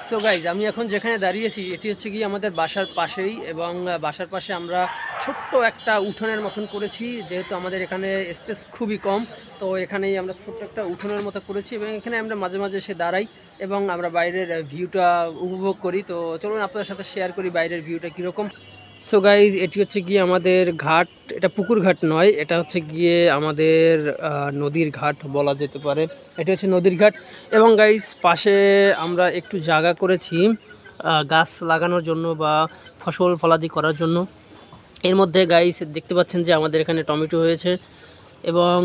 So guys আমি এখন যেখানে দাঁড়িয়েছি এটি হচ্ছে কি আমাদের বাসার পাশেই, এবং বাসার পাশে আমরা ছোট্ট একটা উঠোনের মতন করেছি, যেহেতু আমাদের এখানে স্পেস খুবই কম। তো এখানেই আমরা ছোট্ট একটা উঠোনের মতো করেছি এবং এখানে আমরা মাঝে মাঝে এসে দাঁড়াই এবং আমরা বাইরের ভিউটা উপভোগ করি। তো চলুন আপনাদের সাথে শেয়ার করি বাইরের ভিউটা কীরকম। সো গাইজ এটি হচ্ছে গিয়ে আমাদের ঘাট, এটা পুকুর ঘাট নয়, এটা হচ্ছে গিয়ে আমাদের নদীর ঘাট বলা যেতে পারে। এটা হচ্ছে নদীর ঘাট এবং গাইজ পাশে আমরা একটু জায়গা করেছি গাছ লাগানোর জন্য বা ফসল ফলাদি করার জন্য। এর মধ্যে গাইজ দেখতে পাচ্ছেন যে আমাদের এখানে টমেটো হয়েছে এবং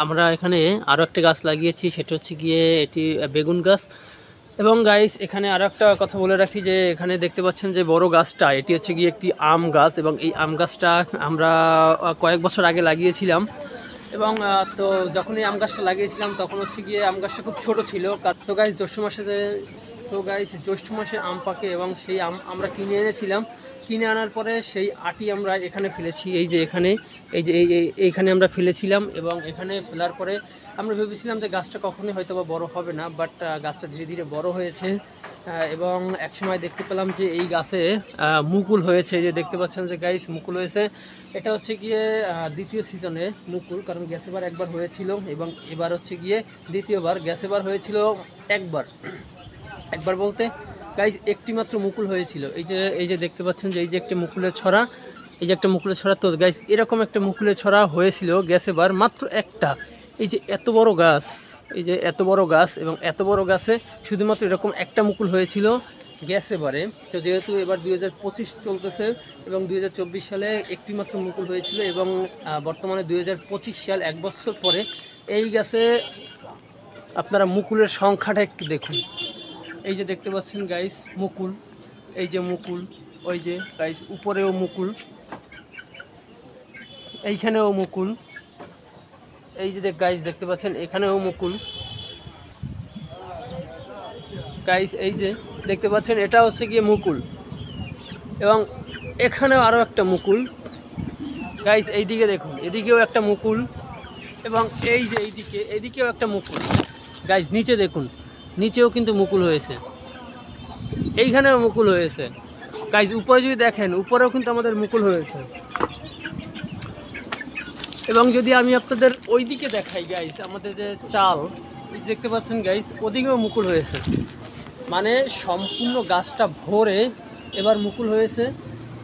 আমরা এখানে আরও একটা গাছ লাগিয়েছি, সেটা হচ্ছে গিয়ে এটি বেগুন গাছ। এবং গাইস এখানে আরও একটা কথা বলে রাখি যে এখানে দেখতে পাচ্ছেন যে বড় গাছটা, এটি হচ্ছে গিয়ে একটি আম গাছ এবং এই আম গাছটা আমরা কয়েক বছর আগে লাগিয়েছিলাম। এবং তো যখন এই আম গাছটা লাগিয়েছিলাম তখন হচ্ছে গিয়ে আম গাছটা খুব ছোট ছিল। সো গাইস জ্যৈষ্ঠ মাসে আম পাকে এবং সেই আম আমরা কিনে এনেছিলাম। কিনে আনার পরে সেই আটি আমরা এখানে ফেলেছি, এই যে এখানে, এইখানে আমরা ফেলেছিলাম এবং এখানে ফেলার পরে আমরা ভেবেছিলাম যে গাছটা কখনোই হয়তো বা বড়ো হবে না, বাট গাছটা ধীরে ধীরে বড় হয়েছে। এবং একসময় দেখতে পেলাম যে এই গাছে মুকুল হয়েছে, যে দেখতে পাচ্ছেন যে গাইস মুকুল হয়েছে। এটা হচ্ছে গিয়ে দ্বিতীয় সিজনে মুকুল, কারণ গ্যাসেবার একবার হয়েছিল এবং এবার হচ্ছে গিয়ে দ্বিতীয়বার। গ্যাসেবার হয়েছিল একবার বলতে গাইস একটি মাত্র মুকুল হয়েছিল। এই যে দেখতে পাচ্ছেন যে এই যে একটা মুকুলের ছড়া, এই যে একটা মুকুলের ছড়া। তো গাইস এরকম একটা মুকুলের ছড়া হয়েছিল গ্যাসেবার মাত্র একটা। এই যে এত বড় গাছ, এই যে এত বড় গাছ এবং এত বড় গাছে শুধুমাত্র এরকম একটা মুকুল হয়েছিল গ্যাসেবারে। তো যেহেতু এবার 2025 চলতেছে এবং 2024 সালে একটি মাত্র মুকুল হয়েছিল এবং বর্তমানে 2025 সাল, এক বছর পরে এই গাছে আপনারা মুকুলের সংখ্যাটা একটু দেখুন। এই যে দেখতে পাচ্ছেন গাইস মুকুল, এই যে মুকুল, ওই যে গাইস উপরেও মুকুল, এইখানেও মুকুল, এই যে গাইস দেখতে পাচ্ছেন এখানেও মুকুল গাইস, এই যে দেখতে পাচ্ছেন এটা হচ্ছে গিয়ে মুকুল এবং এখানেও আরও একটা মুকুল গাইস। এইদিকে দেখুন, এদিকেও একটা মুকুল এবং এই যে এইদিকেও একটা মুকুল গাইস। নিচে দেখুন, নিচেও কিন্তু মুকুল হয়েছে, এইখানেও মুকুল হয়েছে গাইস। উপরে যদি দেখেন উপরেও কিন্তু আমাদের মুকুল হয়েছে। এবং যদি আমি আপনাদের ওই দিকে দেখাই গাইস, আমাদের যে চাল দেখতে পাচ্ছেন গাইস, ওদিকেও মুকুল হয়েছে। মানে সম্পূর্ণ গাছটা ভরে এবার মুকুল হয়েছে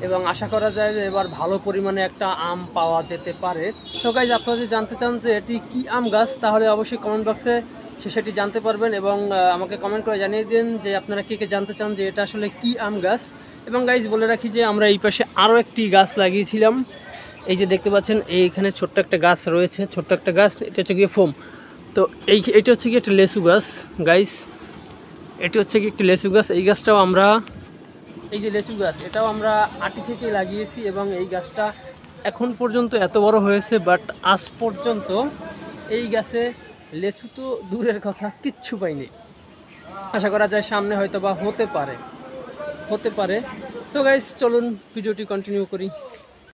এবং আশা করা যায় যে এবার ভালো পরিমাণে একটা আম পাওয়া যেতে পারে। সো গাইস আপনারা যদি জানতে চান যে এটি কি আম গাছ, তাহলে অবশ্যই কমেন্ট বক্সে সেটি জানতে পারবেন এবং আমাকে কমেন্ট করে জানিয়ে দিন যে আপনারা কে কে জানতে চান যে এটা আসলে কি আম গাছ। এবং গাইস বলে রাখি যে আমরা এই পাশে আরও একটি গাছ লাগিয়েছিলাম, এই যে দেখতে পাচ্ছেন এইখানে ছোট্ট একটা গাছ রয়েছে, ছোট্ট একটা গাছ, এটা হচ্ছে গিয়ে ফোম। তো এইটা হচ্ছে কি একটা লেচু গাছ গাইস, এটি হচ্ছে কি একটি লেচু গাছ। এই গাছটাও আমরা, এই যে লেচু গাছ, এটাও আমরা আটি থেকে লাগিয়েছি এবং এই গাছটা এখন পর্যন্ত এত বড় হয়েছে, বাট আজ পর্যন্ত এই গাছে লেচু তো দূরের কথা কিচ্ছু পাইনি। আশা করা যায় সামনে হয়তো বা হতে পারে। সো গাইস চলুন ভিডিওটি কন্টিনিউ করি।